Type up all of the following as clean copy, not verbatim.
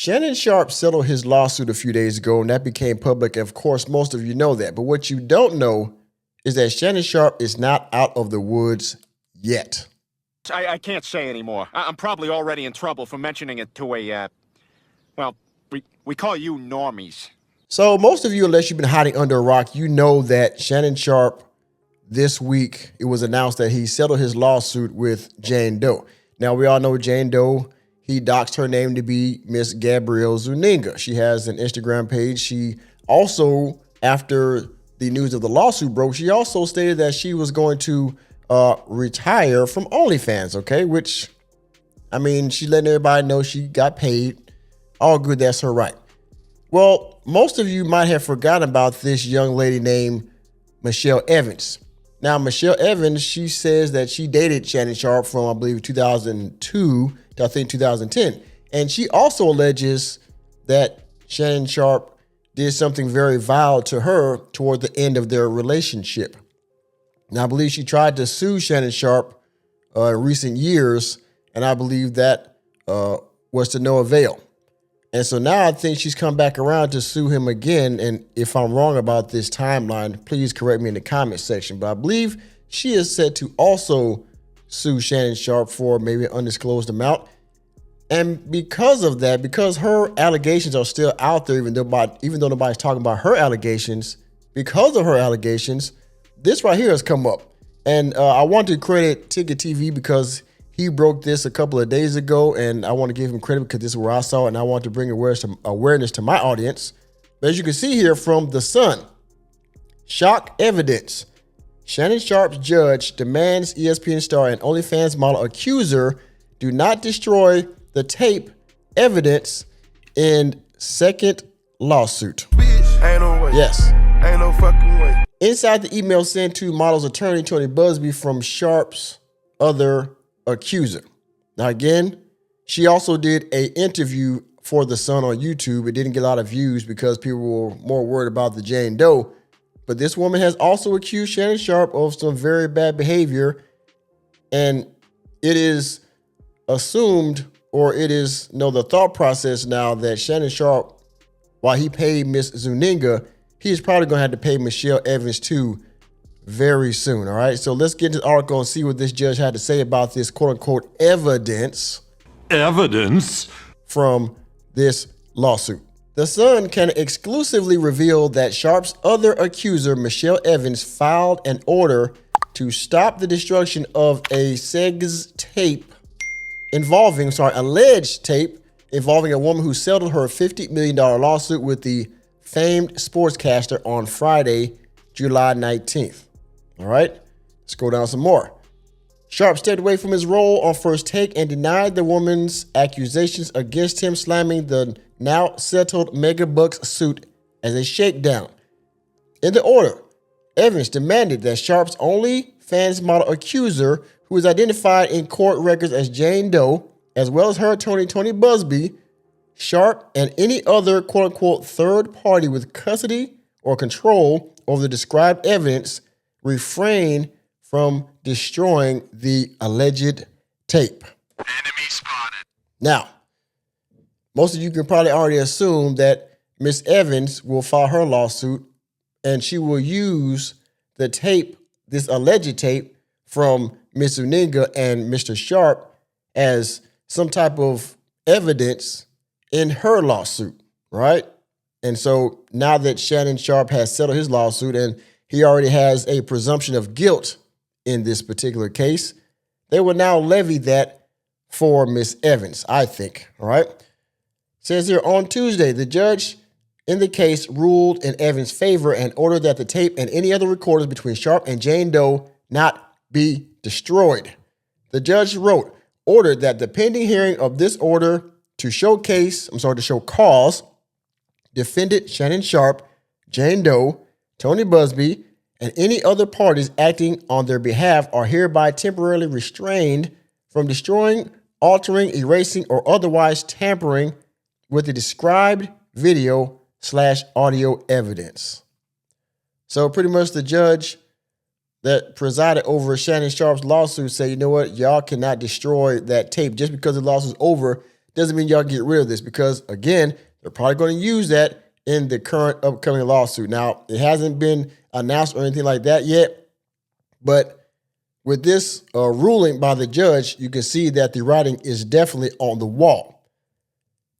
Shannon Sharpe settled his lawsuit a few days ago, and that became public. Of course, most of you know that. But what you don't know is that Shannon Sharpe is not out of the woods yet. I can't say anymore. I'm probably already in trouble for mentioning it to we call you normies. So most of you, unless you've been hiding under a rock, you know that Shannon Sharpe, this week, it was announced that he settled his lawsuit with Jane Doe. Now, we all know Jane Doe. He doxed her name to be Miss Gabrielle Zuniga. She has an Instagram page. She also, after the news of the lawsuit broke, she also stated that she was going to retire from OnlyFans, okay? Which, I mean, she letting everybody know she got paid. All good, that's her right. Well, most of you might have forgotten about this young lady named Michelle Evans. Now, Michelle Evans, she says that she dated Shannon Sharpe from, I believe, 2002 to, I think, 2010. And she also alleges that Shannon Sharpe did something very vile to her toward the end of their relationship. Now, I believe she tried to sue Shannon Sharpe in recent years, and I believe that was to no avail. And so now I think she's come back around to sue him again. And if I'm wrong about this timeline, please correct me in the comment section. But I believe she is set to also sue Shannon Sharpe for maybe an undisclosed amount. And because of that, because her allegations are still out there, even though nobody's talking about her allegations, because of her allegations, this right here has come up. And I want to credit Ticket TV because he broke this a couple of days ago, and I want to give him credit because this is where I saw it, and I want to bring awareness to my audience. But as you can see here from The Sun, shock evidence. Shannon Sharpe's judge demands ESPN star and OnlyFans model Accuser do not destroy the tape evidence in second lawsuit. Bitch, ain't no way. Yes. Ain't no fucking way. Inside the email sent to model's attorney, Tony Busby, from Sharpe's other accuser. Now, again, she also did an interview for The Sun on YouTube. It didn't get a lot of views because people were more worried about the Jane Doe. But this woman has also accused Shannon Sharpe of some very bad behavior. And it is assumed, or it is, the thought process now that Shannon Sharpe, while he paid Miss Zuniga, he's probably going to have to pay Michelle Evans too very soon. All right. So let's get into the article and see what this judge had to say about this quote unquote evidence from this lawsuit. The Sun can exclusively reveal that Sharpe's other accuser, Michelle Evans, filed an order to stop the destruction of a alleged tape involving a woman who settled her $50 million lawsuit with the famed sportscaster on Friday, July 19th. All right, let's go down some more. Sharpe stepped away from his role on First Take and denied the woman's accusations against him, slamming the now settled Megabucks suit as a shakedown. In the order, Evans demanded that Sharpe's OnlyFans model Accuser, who is identified in court records as Jane Doe, as well as her attorney Tony Busby, Sharpe, and any other quote-unquote third party with custody or control over the described evidence refrain from destroying the alleged tape. Enemy spotted. Now, most of you can probably already assume that Miss Evans will file her lawsuit and she will use the tape, this alleged tape from Miss Zuniga and Mr. Sharpe as some type of evidence in her lawsuit, right? And so now that Shannon Sharpe has settled his lawsuit and he already has a presumption of guilt in this particular case, they will now levy that for Miss Evans, I think, all right? Says here, on Tuesday, the judge in the case ruled in Evans' favor and ordered that the tape and any other recordings between Sharpe and Jane Doe not be destroyed. The judge ordered that the pending hearing of this order to show cause defendant Shannon Sharpe, Jane Doe, Tony Busby, and any other parties acting on their behalf are hereby temporarily restrained from destroying, altering, erasing, or otherwise tampering with the described video/audio evidence. So pretty much the judge that presided over Shannon Sharpe's lawsuit said, you know what, y'all cannot destroy that tape. Just because the lawsuit's over doesn't mean y'all get rid of this because, again, they're probably going to use that in the current upcoming lawsuit. Now, it hasn't been announced or anything like that yet, but with this ruling by the judge, you can see that the writing is definitely on the wall.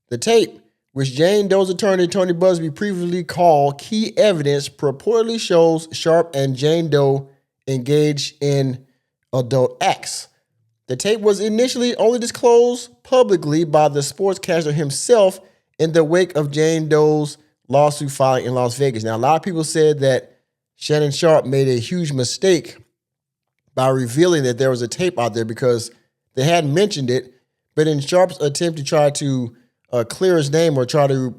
The tape, which Jane Doe's attorney Tony Busby previously called key evidence, purportedly shows Sharpe and Jane Doe engaged in adult acts. The tape was initially only disclosed publicly by the sportscaster himself in the wake of Jane Doe's lawsuit filing in Las Vegas. Now, a lot of people said that Shannon Sharpe made a huge mistake by revealing that there was a tape out there because they hadn't mentioned it, but in Sharpe's attempt to try to clear his name or try to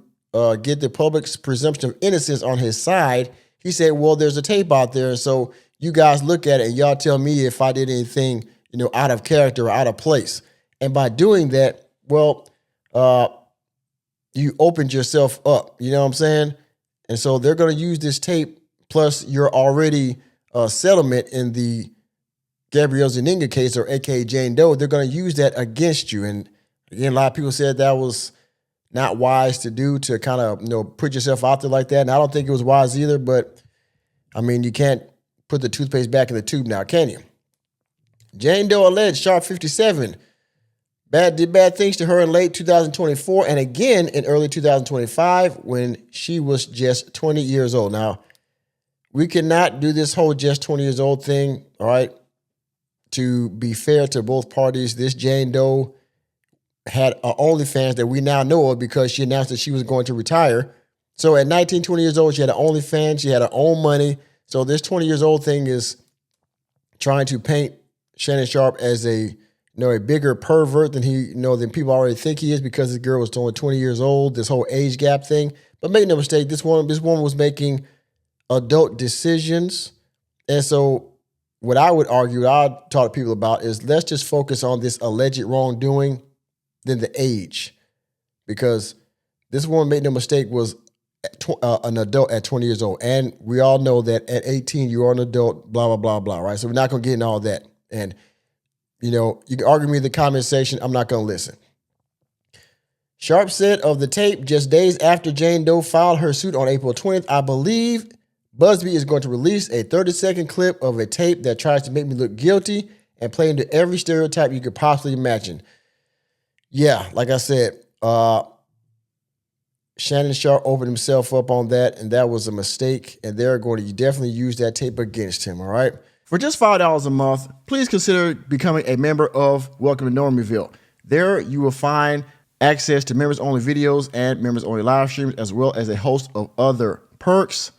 get the public's presumption of innocence on his side, he said, well, there's a tape out there, and so you guys look at it and y'all tell me if I did anything, out of character or out of place. And by doing that, well, you opened yourself up, you know what I'm saying? And so they're going to use this tape plus your already settlement in the Gabrielle Zeninga case, or AKA Jane Doe. They're going to use that against you. And again, a lot of people said that was not wise to do, to kind of, put yourself out there like that. And I don't think it was wise either, but I mean, you can't put the toothpaste back in the tube now, can you? Jane Doe alleged Sharpe 57 did bad things to her in late 2024 and again in early 2025 when she was just 20 years old. Now, we cannot do this whole just 20 years old thing, all right? To be fair to both parties, this Jane Doe had an OnlyFans that we now know of because she announced that she was going to retire. So at 19, 20 years old, she had an OnlyFans, she had her own money. So this 20 years old thing is trying to paint Shannon Sharpe as a bigger pervert than than people already think he is because this girl was only 20 years old, this whole age gap thing. But make no mistake, this woman was making adult decisions. And so what I would argue, what I talk to people about is let's just focus on this alleged wrongdoing than the age. Because this woman, made no mistake, was an adult at 20 years old. And we all know that at 18, you are an adult, blah, blah, blah, blah, right? So we're not going to get into all that. And, you can argue me in the comment section. I'm not going to listen. Sharpe said of the tape, just days after Jane Doe filed her suit on April 20th, I believe Busby is going to release a 30-second clip of a tape that tries to make me look guilty and play into every stereotype you could possibly imagine. Yeah, like I said, Shannon Sharpe opened himself up on that, and that was a mistake, and they're going to definitely use that tape against him, all right? For just $5 a month, please consider becoming a member of Welcome to Normanville. There you will find access to members-only videos and members-only live streams, as well as a host of other perks.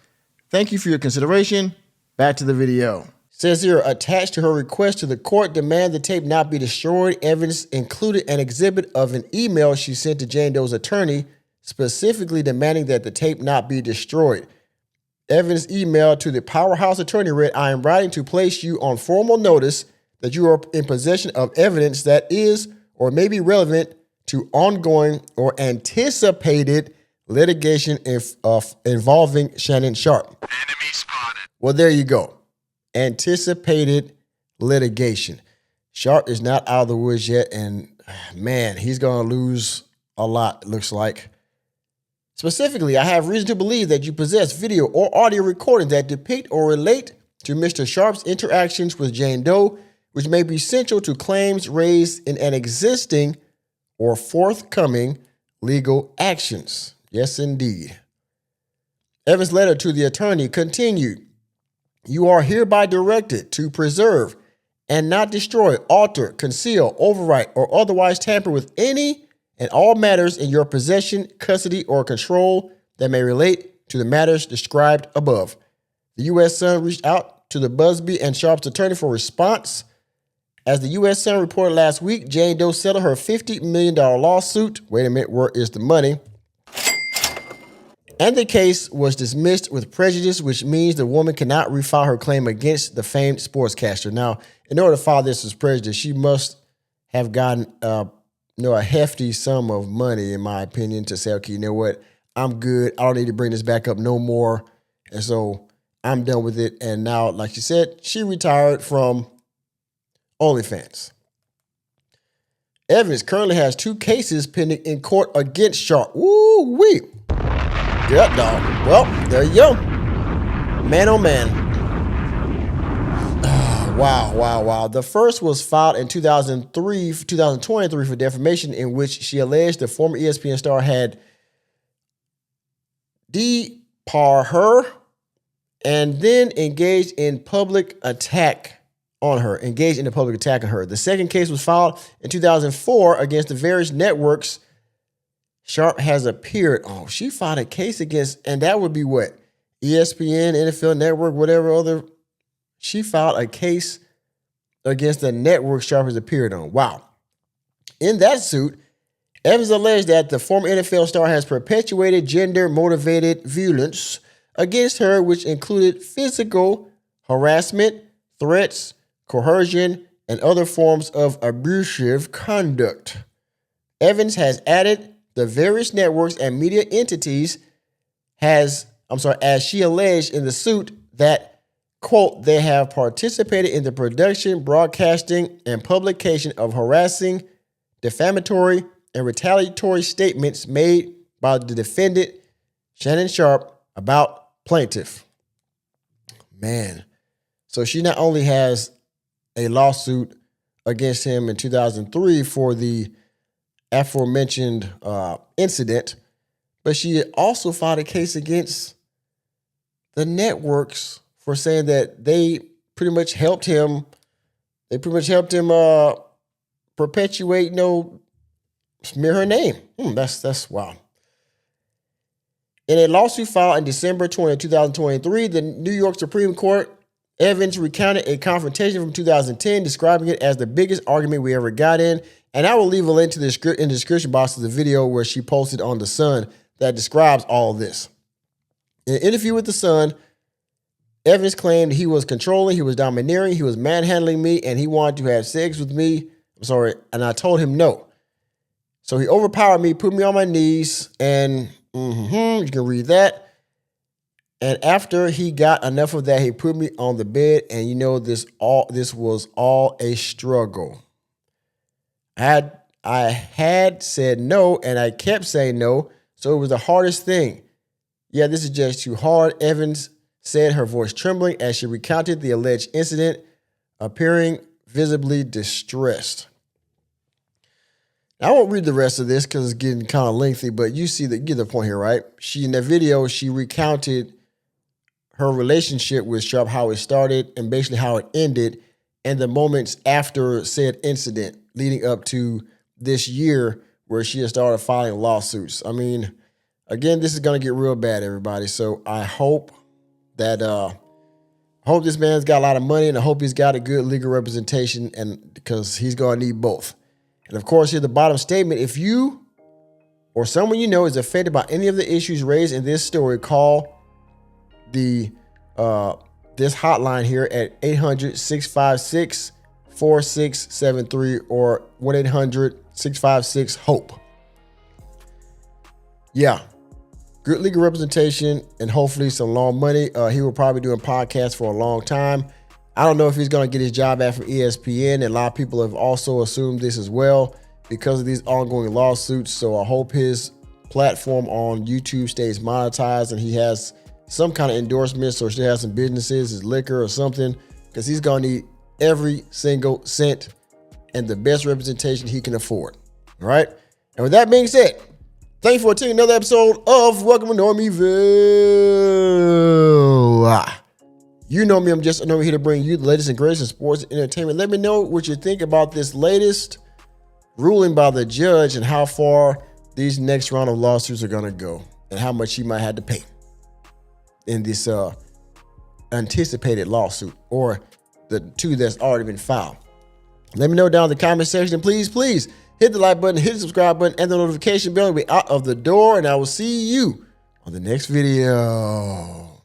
Thank you for your consideration. Back to the video. Says here, attached to her request to the court, demand the tape not be destroyed. Evidence included an exhibit of an email she sent to Jane Doe's attorney, specifically demanding that the tape not be destroyed. Evidence emailed to the powerhouse attorney read, I am writing to place you on formal notice that you are in possession of evidence that is or may be relevant to ongoing or anticipated litigation involving Shannon Sharpe. Enemy spotted. Well, there you go. Anticipated litigation. Sharpe is not out of the woods yet, and man, he's going to lose a lot, it looks like. Specifically, I have reason to believe that you possess video or audio recordings that depict or relate to Mr. Sharpe's interactions with Jane Doe, which may be central to claims raised in an existing or forthcoming legal actions. Yes, indeed. Evans' letter to the attorney continued, you are hereby directed to preserve and not destroy, alter, conceal, overwrite, or otherwise tamper with any and all matters in your possession, custody, or control that may relate to the matters described above. The U.S. Sun reached out to the Busby and Sharpe's attorney for response. As the U.S. Sun reported last week, Jane Doe settled her $50 million lawsuit. Wait a minute, where is the money? And the case was dismissed with prejudice, which means the woman cannot refile her claim against the famed sportscaster. Now, in order to file this as prejudice, she must have gotten a hefty sum of money, in my opinion, to say, okay, you know what? I'm good. I don't need to bring this back up no more. And so I'm done with it. And now, like she said, she retired from OnlyFans. Evans currently has 2 cases pending in court against Sharpe. Woo-wee. Yeah, dog. Well, there you go. Man, oh man. Wow. The first was filed in 2023 for defamation, in which she alleged the former ESPN star had deparred her and then engaged in the public attack on her. The second case was filed in 2004 against the various networks Sharpe has appeared on. She filed a case against, and that would be what? ESPN, NFL Network, whatever other. She filed a case against the network Sharpe has appeared on. Wow. In that suit, Evans alleged that the former NFL star has perpetuated gender-motivated violence against her, which included physical harassment, threats, coercion, and other forms of abusive conduct. Evans has added the various networks and media entities as she alleged in the suit that, quote, they have participated in the production, broadcasting, and publication of harassing, defamatory, and retaliatory statements made by the defendant, Shannon Sharpe, about plaintiff. Man. So she not only has a lawsuit against him in 2003 for the aforementioned incident, but she also filed a case against the networks for saying that they pretty much helped him. They pretty much helped him perpetuate, smear her name. That's wow. In a lawsuit filed in December 2023, the New York Supreme Court, Evans recounted a confrontation from 2010, describing it as the biggest argument we ever got in. And I will leave a link to the in the description box of the video where she posted on The Sun that describes all of this. In an interview with The Sun, Evans claimed he was controlling, he was domineering, he was manhandling me, and he wanted to have sex with me. And I told him no. So he overpowered me, put me on my knees, and you can read that. And after he got enough of that, he put me on the bed, and this was all a struggle. I had said no, and I kept saying no, so it was the hardest thing. Yeah, this is just too hard, Evans said, her voice trembling as she recounted the alleged incident, appearing visibly distressed. Now, I won't read the rest of this because it's getting kind of lengthy, but you get the point here, right? In that video, she recounted her relationship with Sharpe, how it started and basically how it ended, and the moments after said incident leading up to this year where she has started filing lawsuits. I mean, again, this is going to get real bad, everybody. So I hope that this man's got a lot of money, and I hope he's got a good legal representation, and because he's going to need both. And of course, here the bottom statement: if you or someone you know is affected by any of the issues raised in this story, call the this hotline here at 800-656-4673 or 1-800-656-HOPE. Yeah. Good legal representation and hopefully some long money. He will probably be doing podcasts for a long time. I don't know if he's going to get his job back from ESPN. And a lot of people have also assumed this as well because of these ongoing lawsuits. So I hope his platform on YouTube stays monetized and he has some kind of endorsements or should have some businesses, his liquor or something, because he's going to need every single cent and the best representation he can afford. All right. And with that being said, thank you for attending another episode of Welcome to Normieville. You know me, I'm just another here to bring you the latest and greatest in sports and entertainment. Let me know what you think about this latest ruling by the judge and how far these next round of lawsuits are going to go and how much he might have to pay in this anticipated lawsuit or the two that's already been filed. Let me know down in the comment section. And please hit the like button, hit the subscribe button, and the notification bell. We'll be out of the door, and I will see you on the next video.